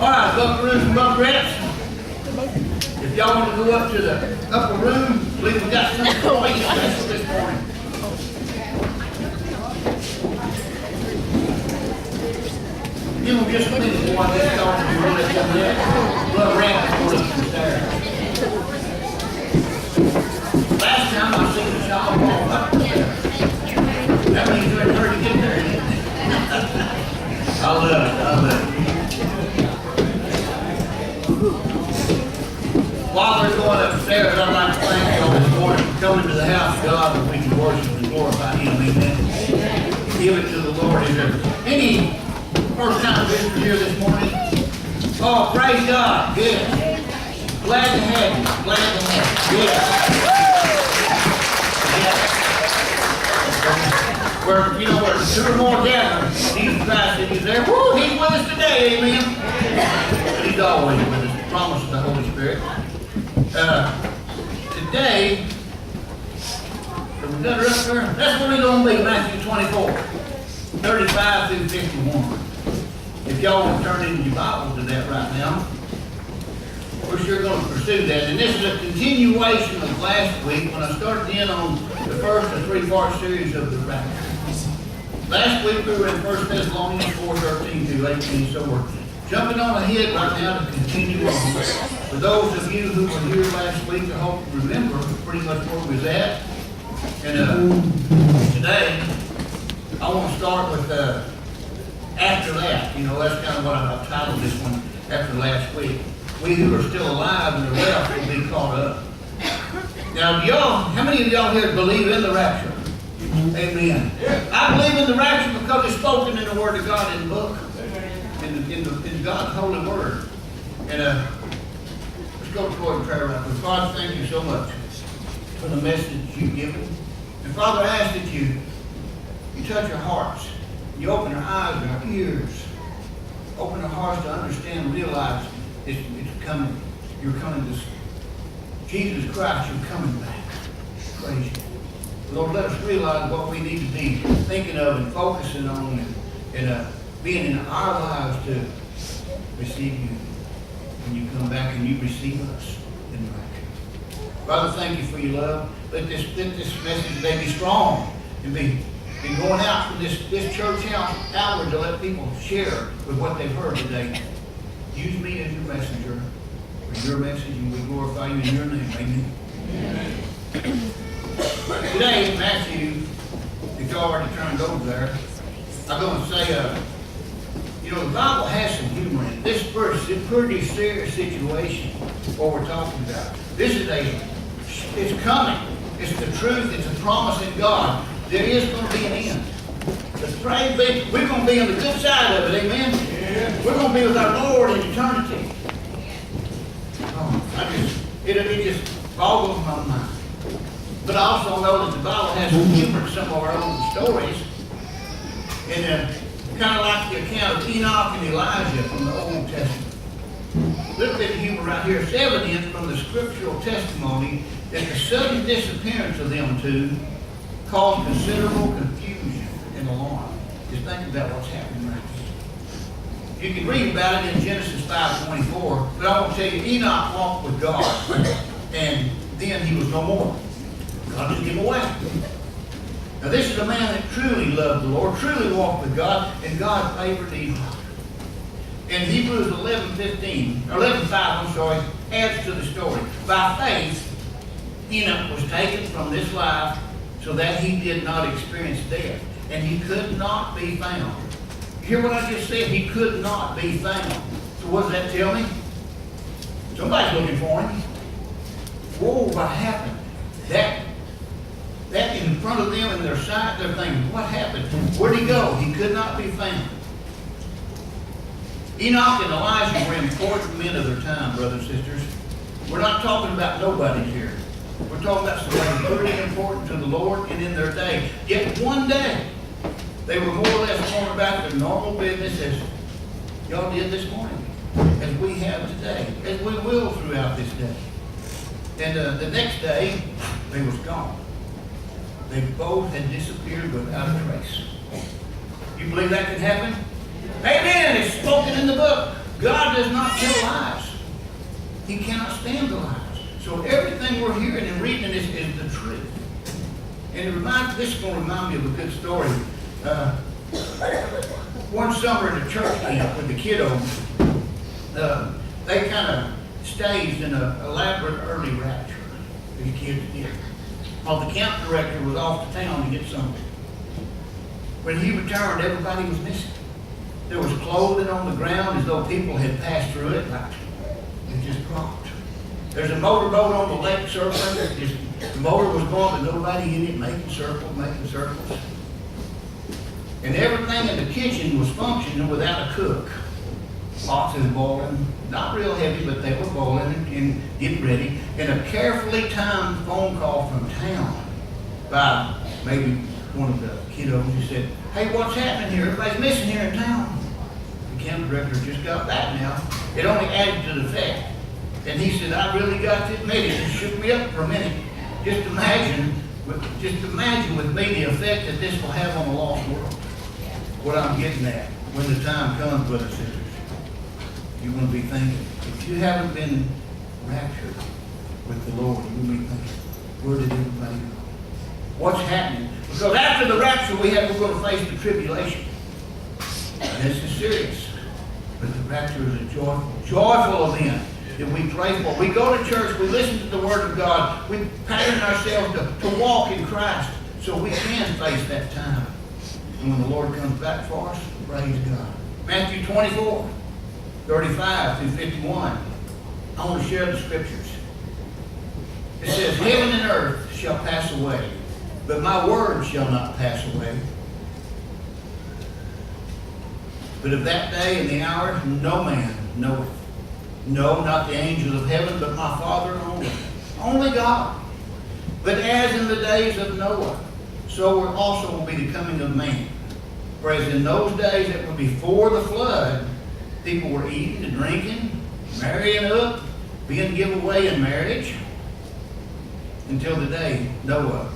All right, buckaroos and buckarettes. If y'all want to go up to the upper room, I believe we got something quite special this morning. Give them just a minute before I get started. We really come there. Love rabbit for us there. Last time I seen the shop walk up there. That means you're in a hurry to get there, ain't it? I love it. I love it. While they're going upstairs, I'd like to thank you all this morning for coming to the house of God that we can worship and glorify Him. Amen. Give it to the Lord. Is there any first-time visitors here this morning? Oh, praise God. Good. Glad to have you. Glad to have you. Good. Where, you know, where two or more gather, Jesus Christ is there. Woo, He's with us today. Amen. But He's always with us. The promise of the Holy Spirit. Today, that's where we're going to be, Matthew 24, 35 through 51. If y'all want to turn into your Bible to that right now, we're sure going to pursue that. And this is a continuation of last week when I started in on the first of three-part series of the rapture. Last week we were in 1 Thessalonians 4:13 through 18, so we're jumping on ahead right now to continue on. For those of you who were here last week, I hope you remember pretty much where we was at. And today, I want to start with after that. You know, that's kind of what I've titled this one after last week. We who are still alive and are left will be caught up. Now, how many of y'all here believe in the rapture? Amen. I believe in the rapture because it's spoken in the Word of God in the book. In God's holy word. And let's go to the Lord in prayer right now. Father, thank you so much for the message you've given. And Father, I ask that you touch our hearts. You open our eyes and our ears. Open our hearts to understand and realize it's coming. You're coming to Jesus Christ, you're coming back. Praise you. Lord, let us realize what we need to be thinking of and focusing on and being in our lives to receive you when you come back and you receive us in the rapture. Father, thank you for your love. Let this message today be strong and be going out from this church house outward to let people share with what they've heard today. Use me as your messenger for your message, and we glorify you in your name. Amen. Today, Matthew, if y'all already turned over there, I'm going to say, you know, the Bible has some humor in it. This is a pretty serious situation, what we're talking about. This is it's coming. It's the truth. It's a promise in God. There is going to be an end. But praise be, we're going to be on the good side of it, amen? Yeah. We're going to be with our Lord in eternity. Oh, it just boggles my mind. But I also know that the Bible has some humor in some of our own stories. And kind of like the account of Enoch and Elijah from the Old Testament. A little bit of humor right here. It's evidence from the scriptural testimony that the sudden disappearance of them two caused considerable confusion and alarm. Just think about what's happening right here. You can read about it in Genesis 5:24, but I want to tell you, Enoch walked with God, and then he was no more. God took him away. Now this is a man that truly loved the Lord, truly walked with God, and God favored Enoch. And Hebrews 11:5, adds to the story. By faith, Enoch was taken from this life so that he did not experience death. And he could not be found. You hear what I just said? He could not be found. So what does that tell me? Somebody's looking for him. Whoa, what happened? That in front of them in their sight, they're thinking, what happened? Where'd he go? He could not be found. Enoch and Elijah were important men of their time, brothers and sisters. We're not talking about nobody here. We're talking about somebody pretty important to the Lord and in their day. Yet one day, they were more or less going about their normal business as y'all did this morning, as we have today, as we will throughout this day. And the next day, they was gone. They both had disappeared without a trace. You believe that can happen? Amen. It's spoken in the book. God God does not tell lies. He cannot stand the lies. So everything we're hearing and reading is the truth. And this is going to remind me of a good story. One summer at a church camp with the kiddos, they kind of staged an elaborate early rapture. The kids did. While the camp director was off to town to get something. When he returned, everybody was missing. There was clothing on the ground as though people had passed through it, like it just dropped. There's a motorboat on the lake circling. The motor was going, but nobody in it, making circles. And everything in the kitchen was functioning without a cook. Pots was boiling, not real heavy, but they were boiling and getting ready. And a carefully timed phone call from town by maybe one of the kiddos who said, "Hey, what's happening here? Everybody's missing here in town." The camp director just got back now. It only added to the fact. And he said, "I really got to admit it. It shook me up for a minute. Just imagine with me the effect that this will have on the lost world." What I'm getting at, when the time comes, brothers and sisters, you're going to be thinking, if you haven't been raptured with the Lord, you're going to be thinking, where did everybody go? What's happening? Because after the rapture, we're going to face the tribulation. And this is serious. But the rapture is a joyful event that we pray for. We go to church, we listen to the Word of God, we pattern ourselves to walk in Christ so we can face that time. And when the Lord comes back for us, praise God. Matthew 24, 35 through 51. I want to share the scriptures. It says, "Heaven and earth shall pass away, but my word shall not pass away. But of that day and the hour no man knoweth. No, not the angels of heaven, but my Father only. Only God. But as in the days of Noah, so also will be the coming of man. Whereas in those days that were before the flood, people were eating and drinking, marrying up, being given away in marriage, until the day Noah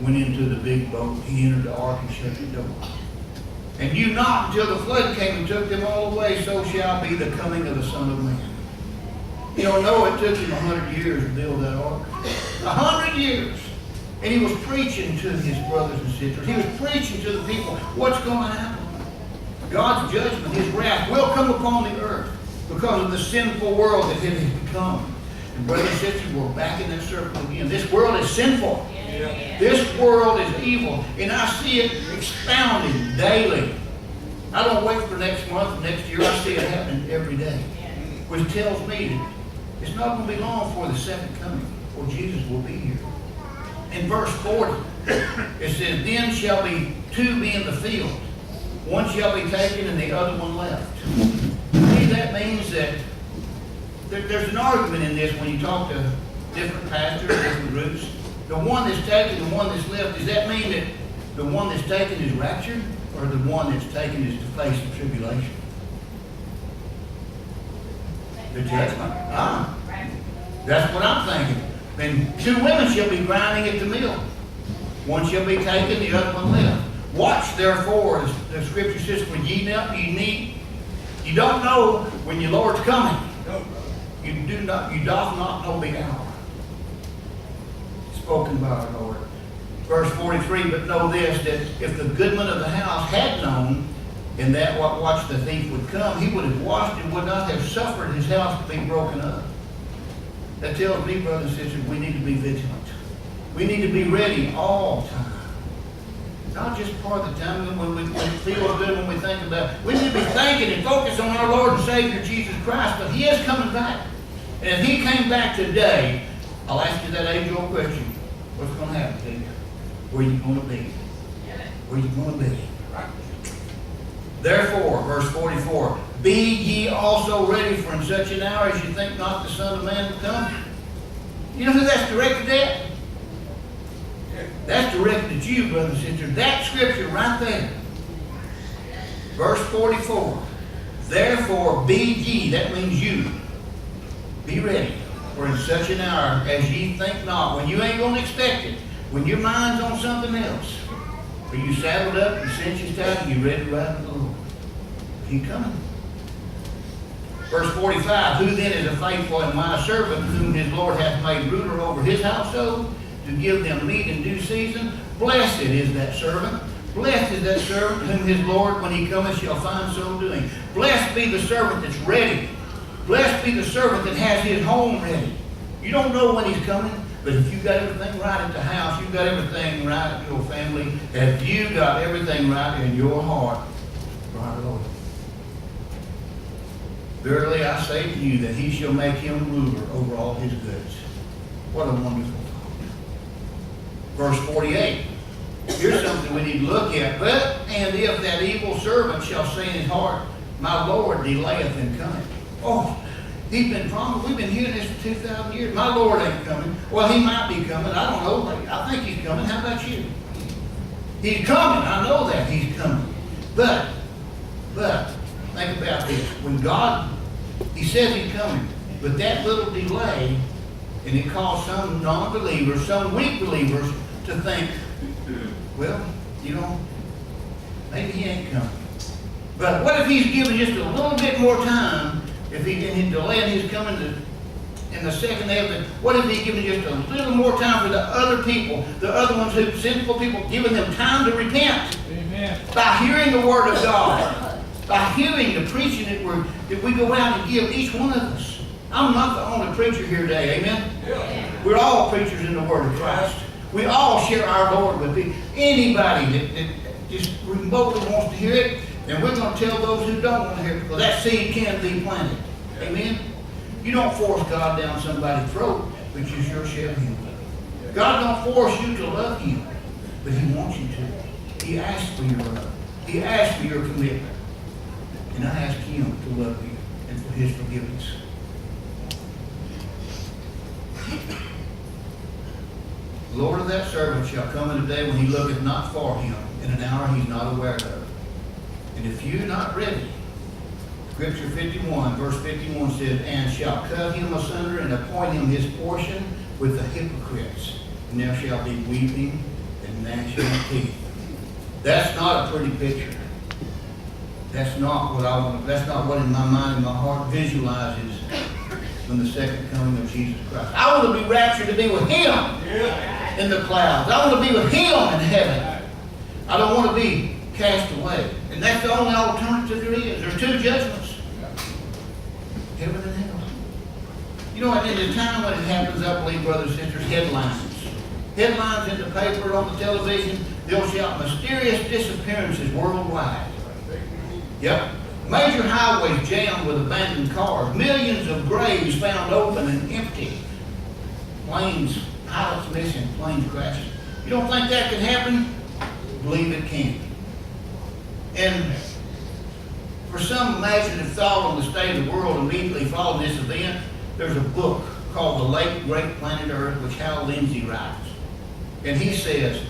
went into the big boat. He entered the ark and shut the door. And you not until the flood came and took them all away, so shall be the coming of the Son of Man." You know, Noah, it took him 100 years to build that ark. 100 years. And he was preaching to his brothers and sisters. He was preaching to the people what's going to happen. God's judgment, His wrath will come upon the earth because of the sinful world that it has become. And brothers and sisters, we're back in that circle again. This world is sinful. Yeah. This world is evil. And I see it expounding daily. I don't wait for next month, next year. I see it happening every day. Which tells me that it's not going to be long before the second coming, or Jesus will be here. In verse 40, it says, "Then shall be two be in the field. One shall be taken and the other one left." See, that means that there's an argument in this when you talk to different pastors, different groups. The one that's taken, the one that's left, does that mean that the one that's taken is raptured, or the one that's taken is to face the tribulation? The judgment. That's what I'm thinking. And two women shall be grinding at the mill. One shall be taken, the other one left. Watch therefore, as the scripture says, for you don't know when your Lord's coming. You doth not know the hour. Spoken by our Lord. Verse 43, "But know this, that if the goodman of the house had known, and that watch the thief would come, he would have watched and would not have suffered his house to be broken up." That tells me, brothers and sisters, we need to be vigilant. We need to be ready all the time. Not just part of the time when we feel good, when we think about it. We need to be thinking and focus on our Lord and Savior, Jesus Christ, but He is coming back. And if He came back today, I'll ask you that age-old question. What's going to happen to you? Where are you going to be? Where are you going to be? "Therefore," verse 44, "be ye also ready, for in such an hour as you think not the Son of Man will come." You know who that's directed at? That's directed at you, brothers and sisters. That scripture right there. Verse 44. "Therefore be ye," that means you. Be ready, for in such an hour as ye think not, when you ain't going to expect it, when your mind's on something else, are you saddled up, your cinches tight, and you ready to ride with the Lord? He coming. Verse 45, who then is a faithful and wise servant, whom his Lord hath made ruler over his household, to give them meat in due season? Blessed is that servant. Blessed is that servant whom his Lord, when he cometh, shall find so doing. Blessed be the servant that's ready. Blessed be the servant that has his home ready. You don't know when he's coming, but if you've got everything right at the house, you've got everything right in your family, have you got everything right in your heart for our Lord? Verily I say to you that he shall make him ruler over all his goods. What a wonderful thought. Verse 48. Here's something we need to look at. But, and if that evil servant shall say in his heart, my Lord delayeth in coming. Oh, he's been promised. We've been hearing this for 2,000 years. My Lord ain't coming. Well, he might be coming. I don't know. I think he's coming. How about you? He's coming. I know that he's coming. But, think about this. When God, he says he's coming, but that little delay, and it caused some non-believers, some weak believers to think, well, you know, maybe he ain't coming. But what if he's given just a little bit more time, if he can delay his coming in the second half, what if he's given just a little more time for the other people, the other ones who, sinful people, giving them time to repent? Amen. By hearing the word of God, by hearing the preaching that we go out and give, each one of us. I'm not the only preacher here today, amen? Yeah. We're all preachers in the word of Christ. We all share our Lord with people. Anybody that just remotely wants to hear it, and we're going to tell those who don't want to hear it, because that seed can be planted. Amen? You don't force God down somebody's throat, but you sure shall him. God don't force you to love him, but he wants you to. He asks for your love. He asks for your commitment. And I ask him to love you and for his forgiveness. The Lord of that servant shall come in a day when he looketh not for him, in an hour he's not aware of. And if you're not ready, Scripture 51, verse 51 says, and shall cut him asunder and appoint him his portion with the hypocrites. And there shall be weeping and gnashing of teeth. That's not a pretty picture. That's not what I want. That's not what in my mind and my heart visualizes when the second coming of Jesus Christ. I want to be raptured to be with him in the clouds. I want to be with him in heaven. I don't want to be cast away. And that's the only alternative there is. There's two judgments. Heaven and hell. You know, in the time when it happens, I believe, brothers and sisters, headlines. Headlines in the paper, on the television, they'll shout mysterious disappearances worldwide. Yep. Major highways jammed with abandoned cars. Millions of graves found open and empty. Planes, pilots missing, planes crashing. You don't think that can happen? Believe it can. And for some imaginative thought on the state of the world immediately following this event, there's a book called The Late Great Planet Earth, which Hal Lindsey writes. And he says,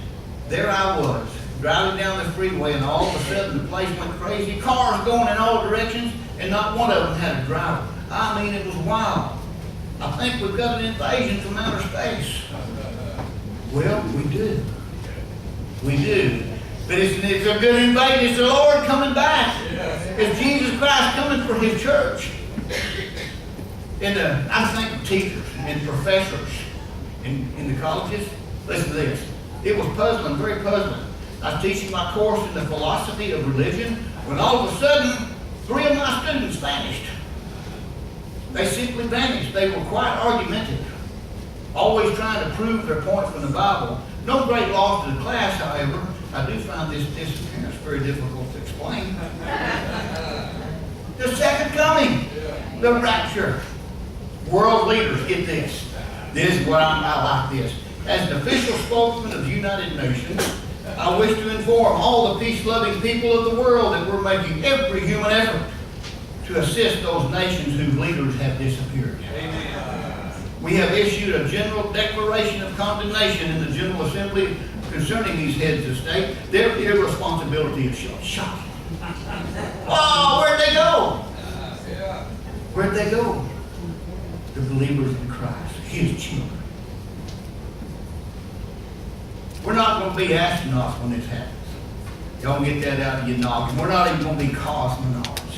there I was, driving down the freeway, and all of a sudden the place went crazy. Cars going in all directions, and not one of them had a driver. I mean, it was wild. I think we've got an invasion from outer space. Well, we do. We do. But it's a good invasion. It's the Lord coming back. It's Jesus Christ coming for his church. And I'm thinking teachers and professors in the colleges. Listen to this. It was puzzling, very puzzling. I was teaching my course in the philosophy of religion when all of a sudden 3 of my students vanished. They simply vanished. They were quite argumentative, always trying to prove their point from the Bible. No great loss to the class, however. I do find this disappearance very difficult to explain. The second coming, the rapture. World leaders, get this. This is what I like this. As an official spokesman of the United Nations, I wish to inform all the peace-loving people of the world that we're making every human effort to assist those nations whose leaders have disappeared. Amen. We have issued a general declaration of condemnation in the General Assembly concerning these heads of state. Their irresponsibility is shocking. Oh, where'd they go? Where'd they go? The believers in Christ, his children. We're not going to be astronauts when this happens. Y'all get that out of your noggin. We're not even going to be cosmonauts.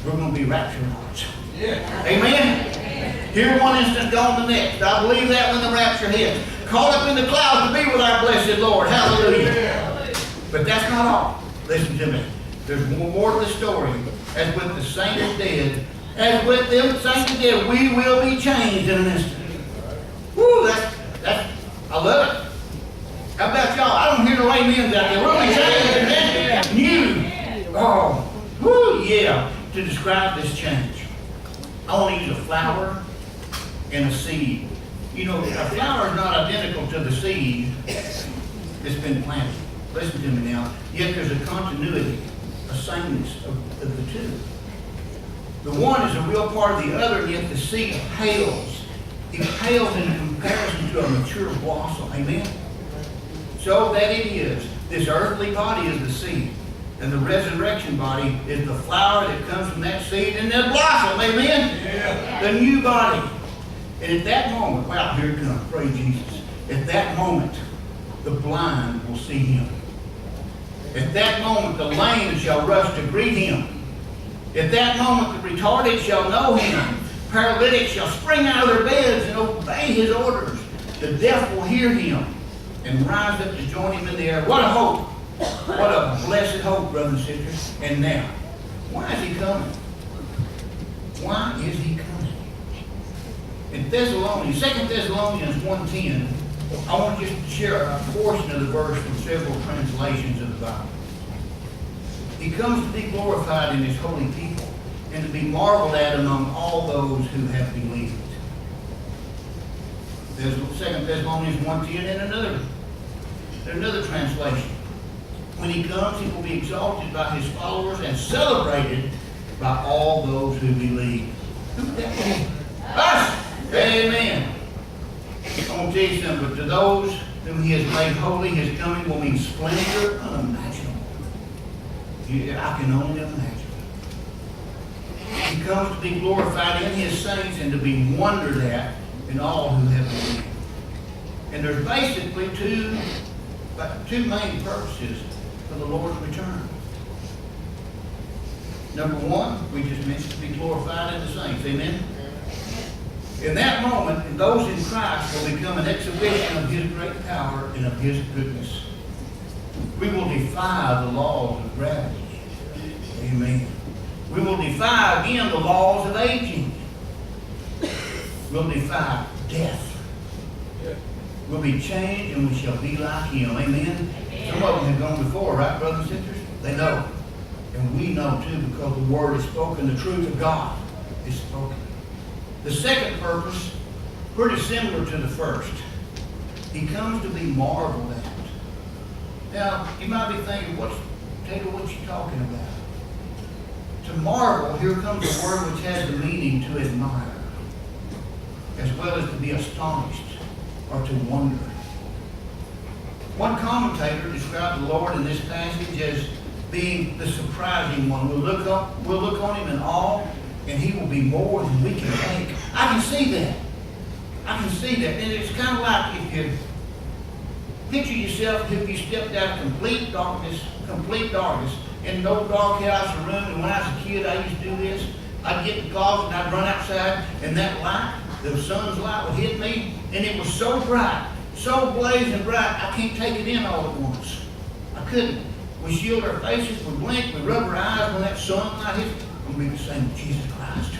we're going to be rapture lords. Yeah. Amen? Here one instant, gone the next. I believe that when the rapture hits. Caught up in the clouds to be with our blessed Lord. Hallelujah. Yeah. But that's not all. Listen to me. There's more to the story. As with the saints and dead, as with them saints and dead, we will be changed in an instant. Woo, that's, I love it. How about y'all? I don't hear no amens out there. We'll be changed in an instant. New. Oh, woo, yeah. To describe this change, I want to use a flower and a seed. You know, a flower is not identical to the seed that's been planted. Listen to me now. Yet there's a continuity, a sameness of the two. The one is a real part of the other, and yet the seed pales. It pales in comparison to a mature blossom. Amen? So that it is. This earthly body is the seed. And the resurrection body is the flower that comes from that seed and that blossom. Amen? Yeah. The new body. And at that moment, wow, here it comes. Praise Jesus. At that moment, the blind will see him. At that moment, the lame shall rush to greet him. At that moment, the retarded shall know him. Paralytics shall spring out of their beds and obey his orders. The deaf will hear him and rise up to join him in the air. What a hope. What a blessed hope, brothers and sisters. And now, why is he coming? Why is he coming? In Thessalonians, 2 Thessalonians 1:10, I want just to share a portion of the verse from several translations of the Bible. He comes to be glorified in his holy people and to be marveled at among all those who have believed. There's 2 Thessalonians 1:10 and another translation. When he comes, he will be exalted by his followers and celebrated by all those who believe. Who would that be? Us! Amen. I want to tell you something, but to those whom he has made holy, his coming will mean splendor unimaginable. I can only imagine. He comes to be glorified in his saints and to be wondered at in all who have believed. And there's basically two main purposes for the Lord's return. Number one, we just mentioned to be glorified in the saints. Amen? In that moment, those in Christ will become an exhibition of his great power and of his goodness. We will defy the laws of gravity. Amen. We will defy again the laws of aging. We'll defy death. We'll be changed and we shall be like him. Amen. Some of them have gone before, right, brothers and sisters? They know. And we know too, because the word is spoken, the truth of God is spoken. The second purpose, pretty similar to the first. He comes to be marveled at. Now, you might be thinking, Taylor, what you talking about? To marvel, here comes a word which has the meaning to admire, as well as to be astonished or to wonder. One commentator described the Lord in this passage as being the surprising one. We'll look on him in awe, and he will be more than we can think. I can see that. I can see that. And it's kind of like if you picture yourself if you stepped out of complete darkness, in no dark house or room. And when I was a kid, I used to do this. I'd get in the closet and I'd run outside, and that light, the sun's light would hit me, and it was so bright, so blazing bright, I can't take it in all at once. I couldn't. We shield our faces, we blink, we rub our eyes when that sunlight hits. We'll be the same with Jesus Christ.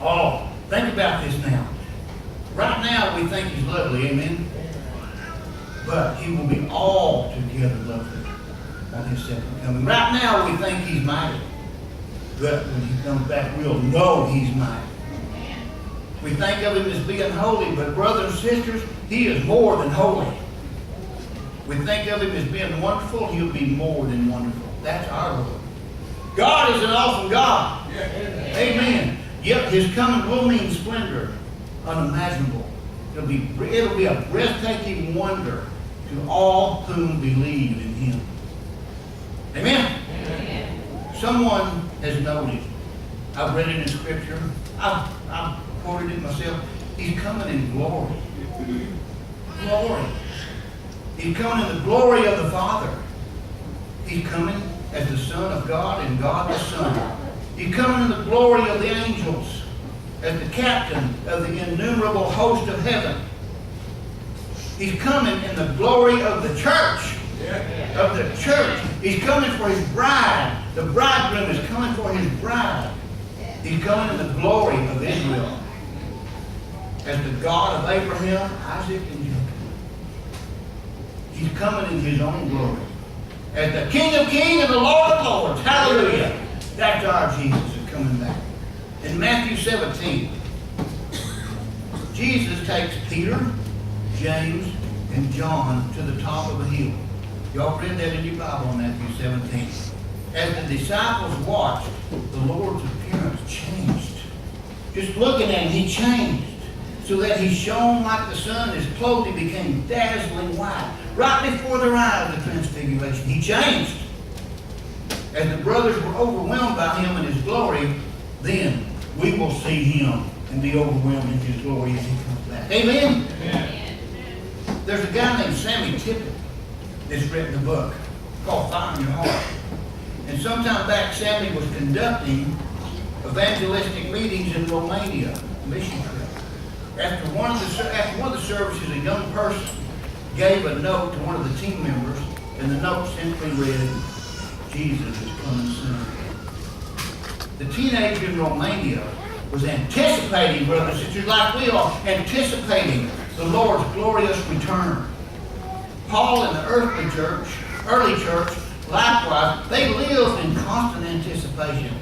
Oh, think about this now. Right now we think he's lovely, amen? But he will be altogether lovely on his second coming. Right now we think he's mighty. But when he comes back, we'll know he's mighty. We think of him as being holy, but brothers and sisters, he is more than holy. We think of him as being wonderful, he'll be more than wonderful. That's our Lord. God is an awesome God. Amen. Yep, his coming will mean splendor, unimaginable. It'll be a breathtaking wonder to all whom believe in him. Amen. Someone has noted, I've read it in Scripture, I've quoted it myself, he's coming in glory. Glory. He's coming in the glory of the Father. He's coming as the Son of God and God the Son. He's coming in the glory of the angels as the captain of the innumerable host of heaven. He's coming in the glory of the church. Of the church. He's coming for his bride. The bridegroom is coming for his bride. He's coming in the glory of Israel as the God of Abraham, Isaac, and Jacob. He's coming in his own glory as the King of kings and the Lord of lords. Hallelujah. That's our Jesus is coming back. In Matthew 17, Jesus takes Peter, James, and John to the top of a hill. Y'all read that in your Bible in Matthew 17. As the disciples watched, the Lord's appearance changed. Just looking at him, he changed. So that he shone like the sun, his clothing became dazzling white. Right before their eyes, the transfiguration. He changed. As the brothers were overwhelmed by him and his glory, then we will see him and be overwhelmed in his glory as he comes back. Amen? Amen. There's a guy named Sammy Tippett that's written a book called Fire in Your Heart. And sometime back, Sammy was conducting evangelistic meetings in Romania, a mission trip. After one of the services, a young person gave a note to one of the team members, and the note simply read, "Jesus is coming soon." The teenager in Romania was anticipating, brothers and sisters, like we are, anticipating the Lord's glorious return. Paul and the early church, likewise, they lived in constant anticipation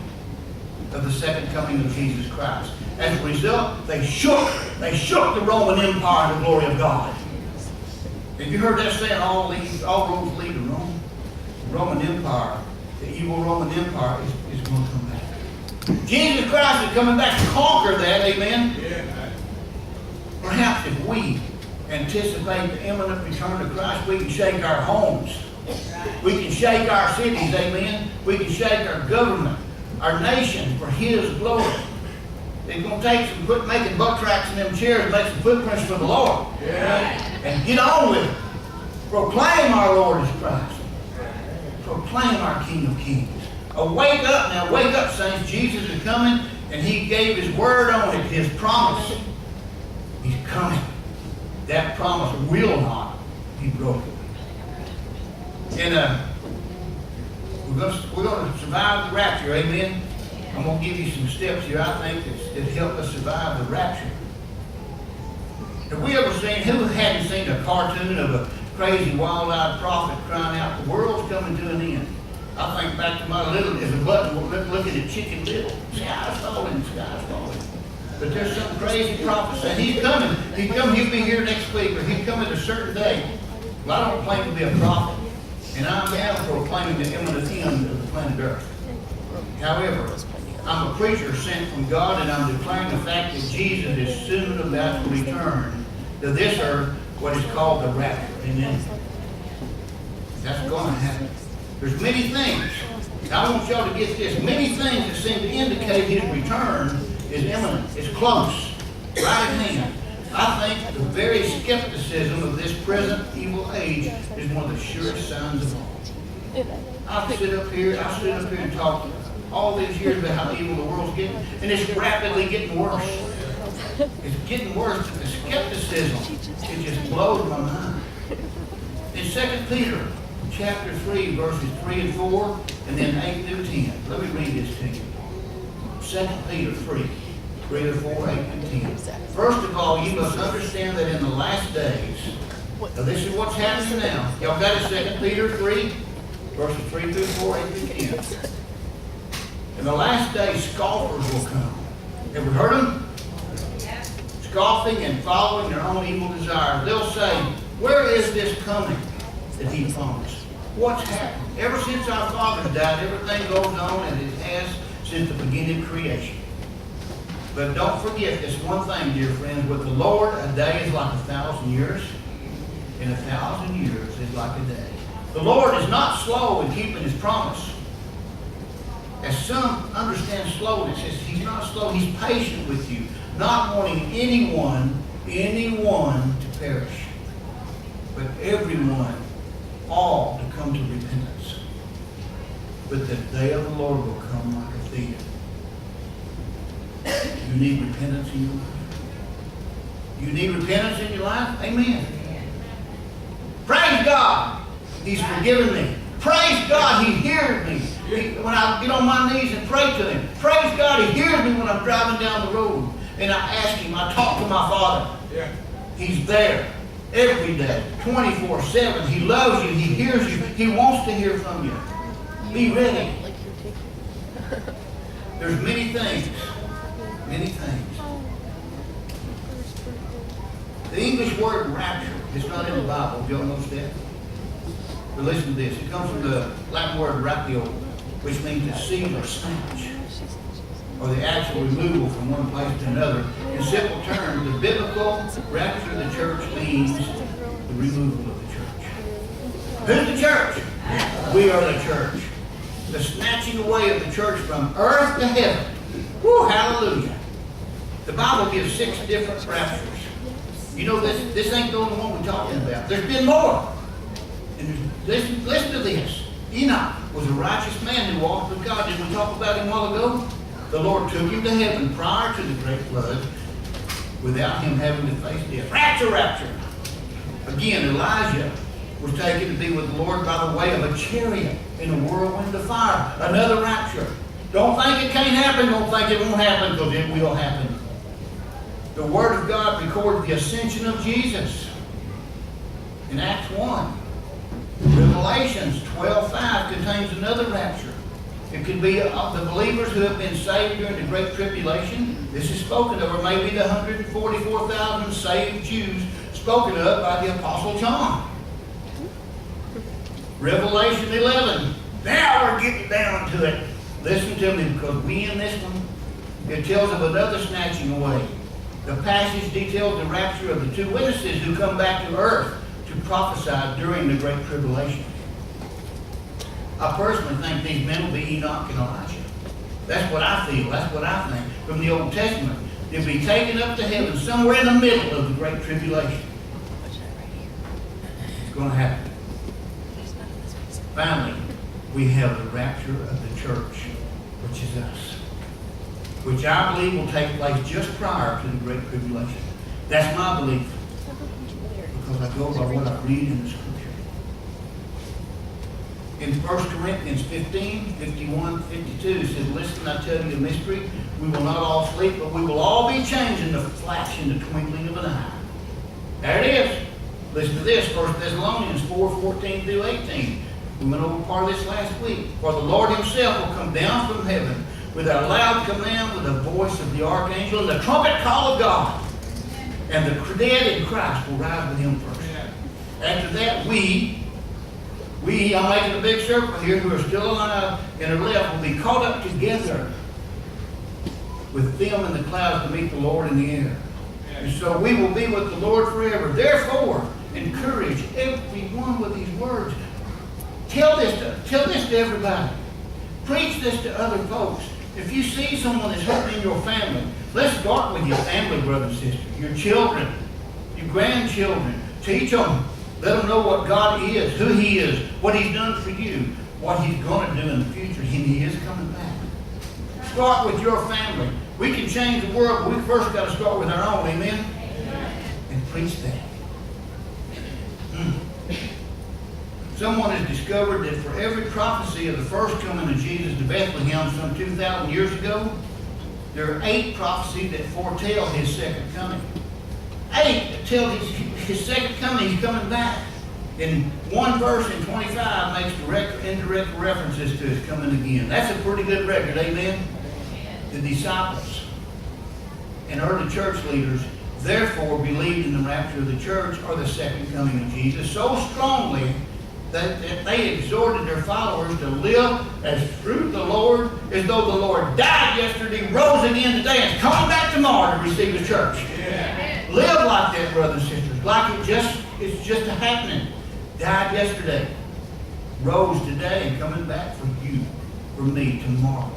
of the second coming of Jesus Christ. As a result, they shook the Roman Empire in the glory of God. Have you heard that saying, all roads lead to Rome? The Roman Empire, the evil Roman Empire is going to come back. Jesus Christ is coming back to conquer that, amen? Yeah. Perhaps if we anticipate the imminent return of Christ, we can shake our homes. We can shake our cities, amen? We can shake our government, our nation for his glory. It's going to take some quit making butt tracks in them chairs and make some footprints for the Lord. Yeah. And get on with it. Proclaim our Lord is Christ. Proclaim our King of Kings. Oh, wake up now. Wake up, saints. Jesus is coming, and he gave his word on it, his promise. He's coming. That promise will not be broken. And we're going to survive the rapture, amen? I'm going to give you some steps here, I think, that help us survive the rapture. Have we ever seen, who hadn't seen a cartoon of a crazy, wild-eyed prophet crying out, "The world's coming to an end"? I think back to my little, as a button, looking at Chicken Little. Sky's falling, sky's falling. But there's some crazy prophet saying, he's coming, he'll be here next week, or he's coming a certain day. Well, I don't claim to be a prophet, and I am proclaiming the imminent end of the planet Earth. However, I'm a preacher sent from God, and I'm declaring the fact that Jesus is soon about to return to this earth, what is called the rapture. Amen. That's going to happen. There's many things. I want y'all to get this. Many things that seem to indicate his return is imminent. It's close. Right at hand. I think the very skepticism of this present evil age is one of the surest signs of all. I stood up here and talked all these years about how evil the world's getting, and it's rapidly getting worse. It's getting worse, but the skepticism, it just blows my mind. In 2 Peter chapter 3, verses 3 and 4, and then 8 through 10. Let me read this to you. 2 Peter 3, 3 to 4, 8 and 10. First of all, you must understand that in the last days, now this is what's happening now. Y'all got it, 2 Peter 3, verses 3 through 4, 8 through 10. In the last days, scoffers will come. Ever heard them? Yeah. Scoffing and following their own evil desires. They'll say, "Where is this coming that he promised? What's happened? Ever since our fathers died, everything goes on as it has since the beginning of creation." But don't forget this one thing, dear friends. With the Lord, a day is like 1,000 years, and 1,000 years is like a day. The Lord is not slow in keeping his promise. As some understand slowness, he's not slow, he's patient with you, not wanting anyone to perish, but everyone, all to come to repentance. But the day of the Lord will come like a thief. you need repentance in your life? You need repentance in your life? Amen. Praise God, He's forgiven me. Praise God, He hears me. When I get on my knees and pray to Him. Praise God, He hears me when I'm driving down the road. And I ask Him, I talk to my Father. Yeah. He's there every day, 24/7. He loves you. He hears you. He wants to hear from you. Be ready. There's many things. Many things. The English word rapture is not in the Bible. Do y'all know that? But listen to this. It comes from the Latin word rapio, which means to seize or snatch, or the actual removal from one place to another. In simple terms, the biblical rapture of the church means the removal of the church. Who's the church? We are the church. The snatching away of the church from earth to heaven. Woo, hallelujah. The Bible gives 6 different raptures. You know, this ain't the only one we're talking about. There's been more. And listen to this. Enoch was a righteous man who walked with God. Didn't we talk about him a while ago? The Lord took him to heaven prior to the great flood without him having to face death. Rapture. Again, Elijah was taken to be with the Lord by the way of a chariot in a whirlwind of fire. Another rapture. Don't think it can't happen. Don't think it won't happen, because it will happen. The Word of God records the ascension of Jesus in Acts 1. Revelations 12:5 contains another rapture. It could be of the believers who have been saved during the Great Tribulation. This is spoken of, or maybe the 144,000 saved Jews spoken of by the Apostle John. Revelation 11. Now we're getting down to it. Listen to me, because we in this one, it tells of another snatching away. The passage details the rapture of the 2 witnesses who come back to earth to prophesy during the Great Tribulation. I personally think these men will be Enoch and Elijah. That's what I feel. That's what I think from the Old Testament. They'll be taken up to heaven somewhere in the middle of the Great Tribulation. It's going to happen. Finally, we have the rapture of the church, which is us, which I believe will take place just prior to the Great Tribulation. That's my belief, because I go by what I read in the Scripture. In 1 Corinthians 15, 51, 52, it says, listen, I tell you a mystery. We will not all sleep, but we will all be changed in the flash, in the twinkling of an eye. There it is. Listen to this, 1 Thessalonians 4, 14 through 18. We went over part of this last week. For the Lord Himself will come down from heaven with a loud command, with the voice of the archangel, and the trumpet call of God. And the dead in Christ will rise with Him first. After that, I'm making a big circle here, who are still alive and are left, will be caught up together with them in the clouds to meet the Lord in the air. And so we will be with the Lord forever. Therefore, encourage everyone with these words. Tell this to everybody. Preach this to other folks. If you see someone that's hurting in your family, let's start with your family, brother and sister, your children, your grandchildren. Teach them. Let them know what God is, who He is, what He's done for you, what He's going to do in the future, and He is coming back. Start with your family. We can change the world, but we first got to start with our own, amen? And preach that. Someone has discovered that for every prophecy of the first coming of Jesus to Bethlehem some 2,000 years ago, there are 8 prophecies that foretell His second coming. 8 that tell his second coming, He's coming back. In one verse in 25 makes direct and indirect references to His coming again. That's a pretty good record, amen? The disciples and early church leaders therefore believed in the rapture of the church or the second coming of Jesus so strongly that they exhorted their followers to live as through the Lord, as though the Lord died yesterday, rose again today, and is coming back tomorrow to receive His church. Yeah. Live like that, brothers and sisters, like it's just happening. Died yesterday, rose today, and coming back for you, for me tomorrow.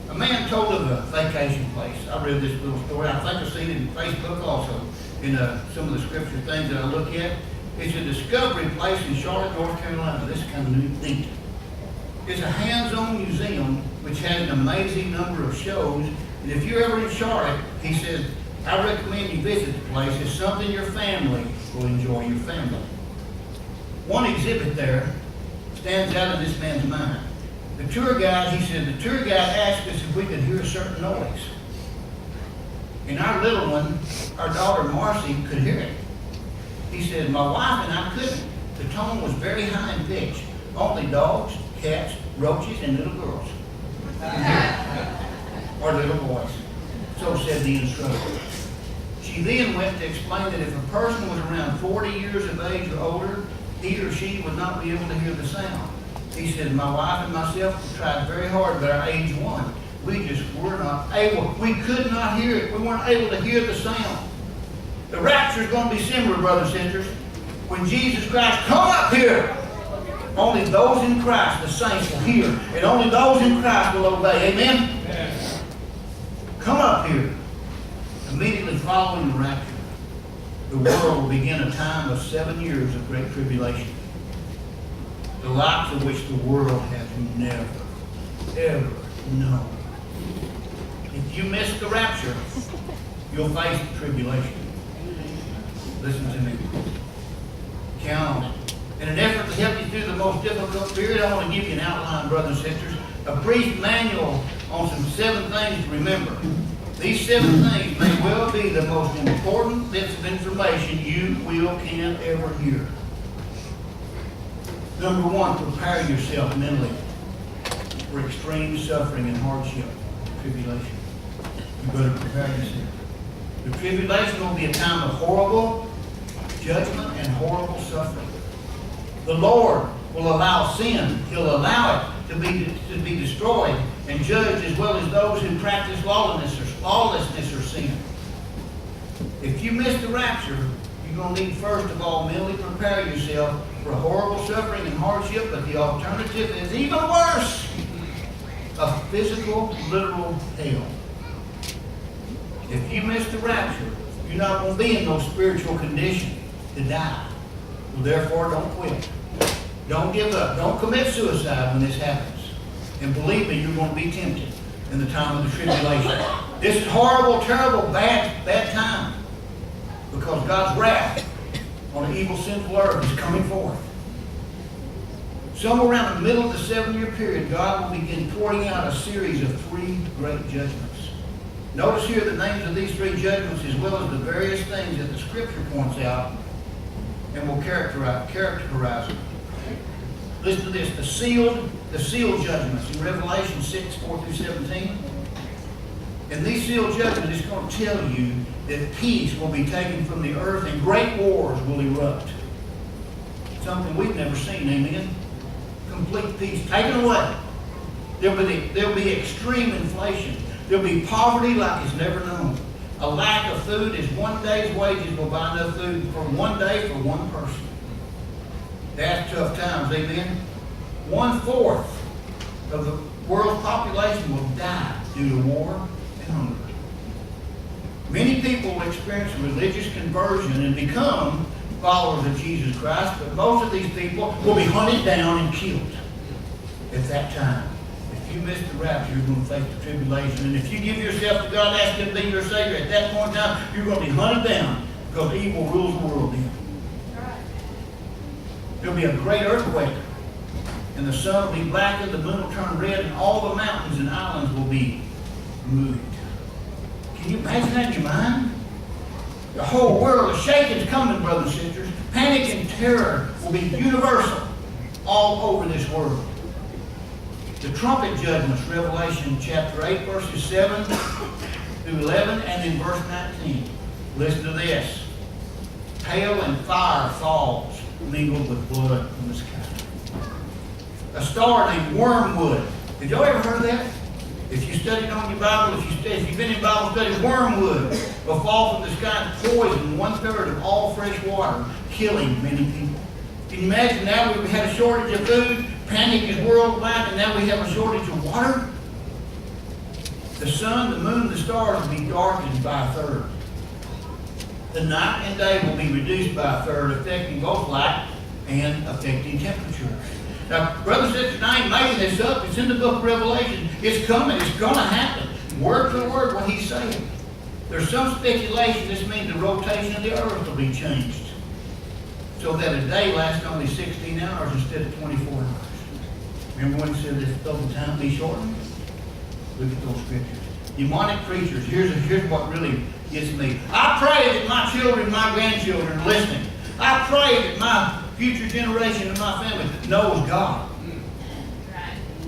A man told of a vacation place. I read this little story. I think I've seen it in Facebook also, in some of the scripture things that I look at. It's a discovery place in Charlotte, North Carolina. This is kind of neat. It's a hands-on museum which has has an amazing number of shows. And if you're ever in Charlotte, he says, I recommend you visit the place. It's something your family will enjoy, your family. One exhibit there stands out in this man's mind. The tour guide, he said, the tour guide asked us if we could hear a certain noise. And our little one, our daughter Marcy, could hear it. He said, my wife and I couldn't. The tone was very high in pitch. Only dogs, cats, roaches, and little girls. Or little boys. So said the instructor. She then went to explain that if a person was around 40 years of age or older, he or she would not be able to hear the sound. He said, my wife and myself tried very hard, but our age one. We just were not able. We could not hear it. We weren't able to hear the sound. The rapture is going to be similar, brothers and sisters. When Jesus Christ come up here, only those in Christ, the saints, will hear. And only those in Christ will obey. Amen? Yes. Come up here. Immediately following the rapture, the world will begin a time of 7 years of great tribulation. The likes of which the world has never, ever known. If you miss the rapture, you'll face the tribulation. Listen to me. Count on it. In an effort to help you through the most difficult period, I want to give you an outline, brothers and sisters, a brief manual on some 7 things to remember. These 7 things may well be the most important bits of information you can ever hear. Number 1, prepare yourself mentally for extreme suffering and hardship, tribulation. You better prepare yourself. The tribulation will be a time of horrible judgment and horrible suffering. The Lord will allow sin. He'll allow it to be destroyed and judged, as well as those who practice lawlessness or sin. If you miss the rapture, you're going to need, first of all, mentally prepare yourself for horrible suffering and hardship, but the alternative is even worse, a physical, literal hell. If you miss the rapture, you're not going to be in no spiritual condition to die. Well, therefore, don't quit. Don't give up. Don't commit suicide when this happens. And believe me, you're going to be tempted in the time of the tribulation. This is horrible, terrible, bad time. Because God's wrath on the evil, sinful earth is coming forth. Somewhere around the middle of the 7-year period, God will begin pouring out a series of 3 great judgments. Notice here the names of these 3 judgments, as well as the various things that the Scripture points out and will characterize them. Listen to this, the sealed judgments in Revelation 6, 4 through 17. And these sealed judgments is going to tell you that peace will be taken from the earth and great wars will erupt. Something we've never seen, amen? Complete peace taken away. There'll be extreme inflation. There'll be poverty like it's never known. A lack of food is 1 day's wages will buy enough food for 1 day for 1 person. That's tough times, amen? 1/4 of the world's population will die due to war and hunger. Many people will experience religious conversion and become followers of Jesus Christ, but most of these people will be hunted down and killed at that time. If you miss the rapture, you're going to face the tribulation. And if you give yourself to God and ask Him to be your Savior, at that point in time, you're going to be hunted down because evil rules the world then. There'll be a great earthquake, and the sun will be blackened, the moon will turn red, and all the mountains and islands will be moved. Can you imagine that in your mind? The whole world, the shaking's coming, brothers and sisters. Panic and terror will be universal all over this world. The trumpet judgments, Revelation chapter 8, verses 7 through 11, and in verse 19. Listen to this. Hail and fire falls, mingled with blood from the sky. A star named wormwood. Did y'all ever heard of that? If you studied on your Bible, if you've been in Bible study, wormwood will fall from the sky and poison 1/3 of all fresh water, killing many people. Can you imagine now we've had a shortage of food, panic is worldwide, and now we have a shortage of water? The sun, the moon, the stars will be darkened by 1/3. The night and day will be reduced by 1/3, affecting both light and affecting temperature. Now, brothers and sisters, I ain't making this up. It's in the book of Revelation. It's coming. It's going to happen. Word for word what he's saying. There's some speculation this means the rotation of the earth will be changed, so that a day lasts only 16 hours instead of 24 hours. Remember when he said this, though the time be shortened? Look at those scriptures. Demonic creatures. Here's what really gets me. I pray that my children, my grandchildren are listening. I pray that my future generation and my family knows God.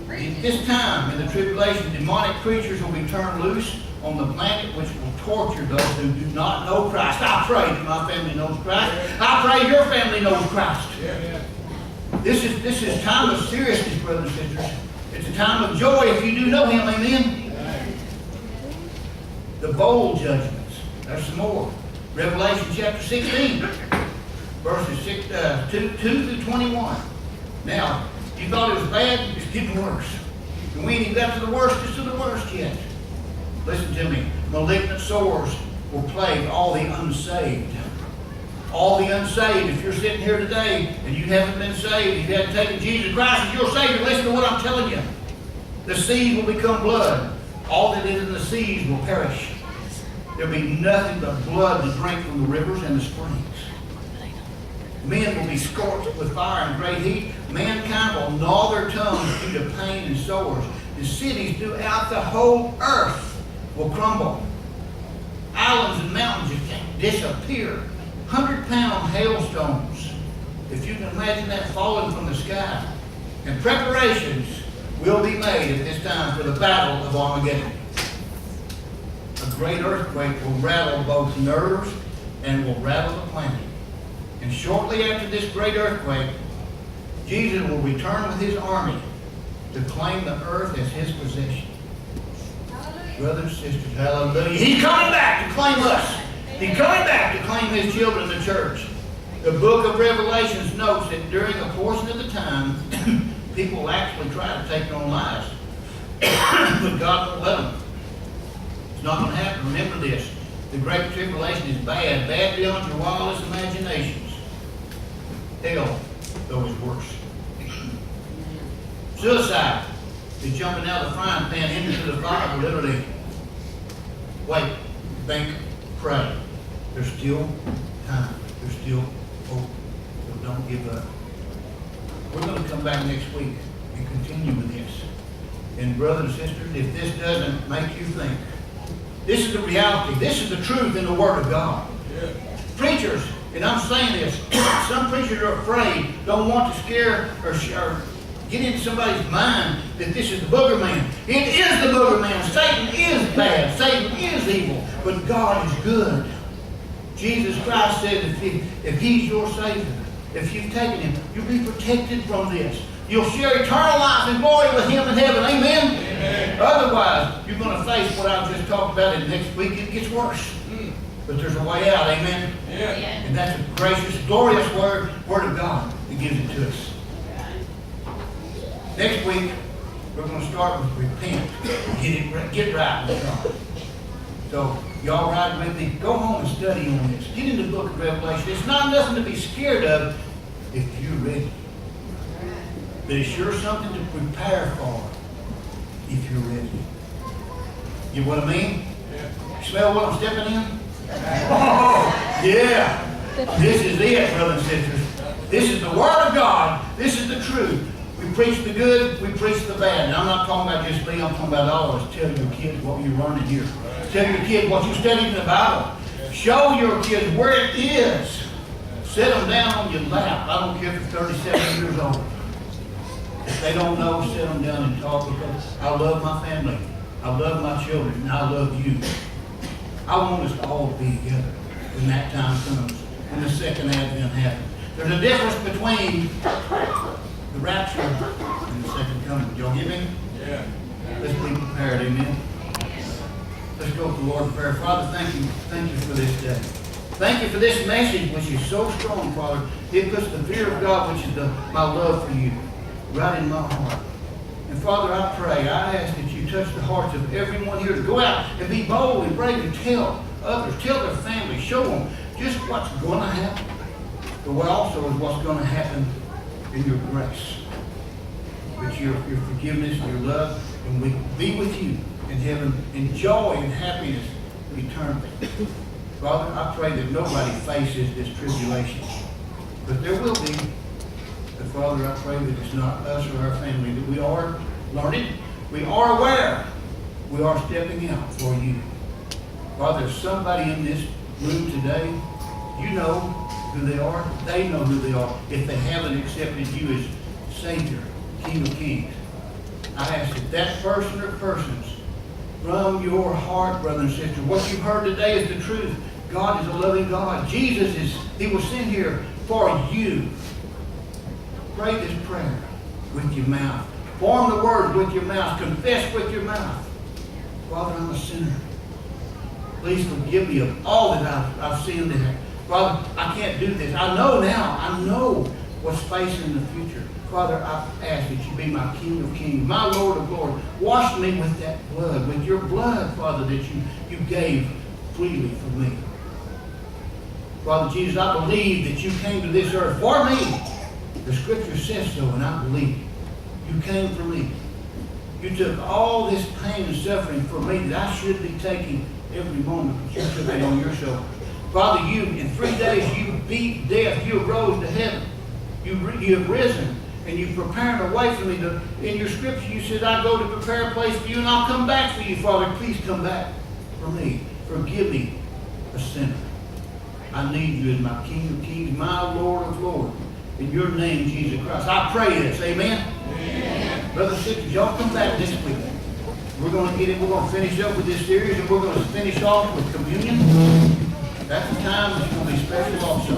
At this time in the tribulation, demonic creatures will be turned loose on the planet, which will torture those who do not know Christ. I pray that my family knows Christ. I pray your family knows Christ. This is time of seriousness, brothers and sisters. It's a time of joy if you do know Him. Amen. The bowl judgments. There's some more. Revelation chapter 16, verses 2 through 21. Now, you thought it was bad? It's getting worse. And we ain't even got to the worst. It's to the worst yet. Listen to me. Malignant sores will plague all the unsaved. All the unsaved. If you're sitting here today and you haven't been saved, you haven't taken Jesus Christ as your Savior, listen to what I'm telling you. The seas will become blood. All that is in the seas will perish. There'll be nothing but blood to drink from the rivers and the springs. Men will be scorched with fire and great heat. Mankind will gnaw their tongues due to pain and sores. The cities throughout the whole earth will crumble. Islands and mountains disappear. 100-pound hailstones, if you can imagine that falling from the sky. And preparations will be made at this time for the battle of Armageddon. A great earthquake will rattle both nerves and will rattle the planet. And shortly after this great earthquake, Jesus will return with His army to claim the earth as His possession. Brothers and sisters, hallelujah. He's coming back to claim us. He's coming back to claim His children, the church. The book of Revelations notes that during a portion of the time, people will actually try to take their own lives. But God won't let them. It's not going to happen. Remember this. The Great Tribulation is bad. Bad beyond your wildest imaginations. Hell, though, is worse. Suicide is jumping out of the frying pan into the fire, literally. Wait, think, pray. There's still time. There's still hope. So don't give up. We're going to come back next week and continue with this. And brothers and sisters, if this doesn't make you think, this is the reality. This is the truth in the Word of God. Yeah. Preachers, and I'm saying this, some preachers are afraid, don't want to scare or get into somebody's mind that this is the booger man. It is the booger man. Satan is bad. Satan is evil. But God is good. Jesus Christ said if He's your Savior, if you've taken Him, you'll be protected from this. You'll share eternal life and glory with Him in heaven. Amen? Amen. Otherwise, you're going to face what I've just talked about, and next week it gets worse. But there's a way out. Amen? Yeah. And that's a gracious, glorious word of God that gives it to us. Next week, we're going to start with repent. Get right with God. So, y'all ride with me. Go home and study on this. Get in the book of Revelation. It's not nothing to be scared of if you're ready. But it's sure something to prepare for if you're ready. You know what I mean? Yeah. Smell what I'm stepping in? Oh, yeah. This is it, brothers and sisters. This is the Word of God. This is the truth. We preach the good, we preach the bad. And I'm not talking about just me, I'm talking about all of us. Tell your kids what you're learning here. Tell your kids what you studied in the Bible. Show your kids where it is. Sit them down on your lap. I don't care if they're 37 years old. If they don't know, sit them down and talk, because I love my family. I love my children, and I love you. I want us to all be together when that time comes, when the second advent happens. There's a difference between the rapture and the second coming. Did y'all get me? Yeah. Let's be prepared, amen. Let's go to the Lord in prayer. Father, thank you for this day. Thank you for this message, which is so strong, Father. It puts the fear of God, which is my love for you, right in my heart. And Father, I pray, I ask that you touch the hearts of everyone here to go out and be bold and brave and tell others, tell their family, show them just what's going to happen, but what also is what's going to happen in your grace. but your forgiveness, your love, and we be with you in heaven in joy and happiness eternally. Father, I pray that nobody faces this tribulation, but there will be. But Father, I pray that it's not us or our family, that we are learning, we are aware, we are stepping out for you. Father, there's somebody in this room today, you know who they are, they know who they are, if they haven't accepted you as Savior, King of Kings. I ask that person or persons from your heart, brother and sister, what you've heard today is the truth. God is a loving God. Jesus He was sent here for you. Pray this prayer with your mouth. Form the words with your mouth. Confess with your mouth. Father, I'm a sinner. Please forgive me of all that I've sinned in. Father, I can't do this. I know now. I know what's facing in the future. Father, I ask that you be my King of Kings, my Lord of Lords. Wash me with that blood, with your blood, Father, that you gave freely for me. Father Jesus, I believe that you came to this earth for me. The Scripture says so, and I believe you came for me. You took all this pain and suffering for me that I should be taking every moment, but you took it on your shoulders. Father, you, in 3 days, you beat death. You arose to heaven. You have risen, and you prepared a way for me. In your Scripture, you said, I go to prepare a place for you, and I'll come back for you, Father. Please come back for me. Forgive me, a sinner. I need you as my King of Kings, my Lord of Lords. In your name, Jesus Christ. I pray this. Amen? Amen. Brothers and sisters, y'all come back this week. We're going to get it. We're going to finish up with this series, and we're going to finish off with communion. That's the time that's going to be special also.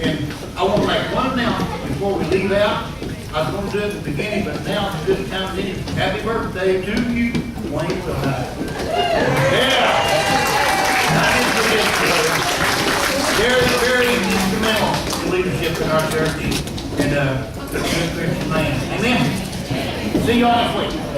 And I want to make one announcement before we leave out. I was going to do it at the beginning, but now it's a good time to do it. Happy birthday to you, Wayne. Yeah. I didn't forget to very instrumental in leadership in our church and a good Christian man. Amen. See y'all next week.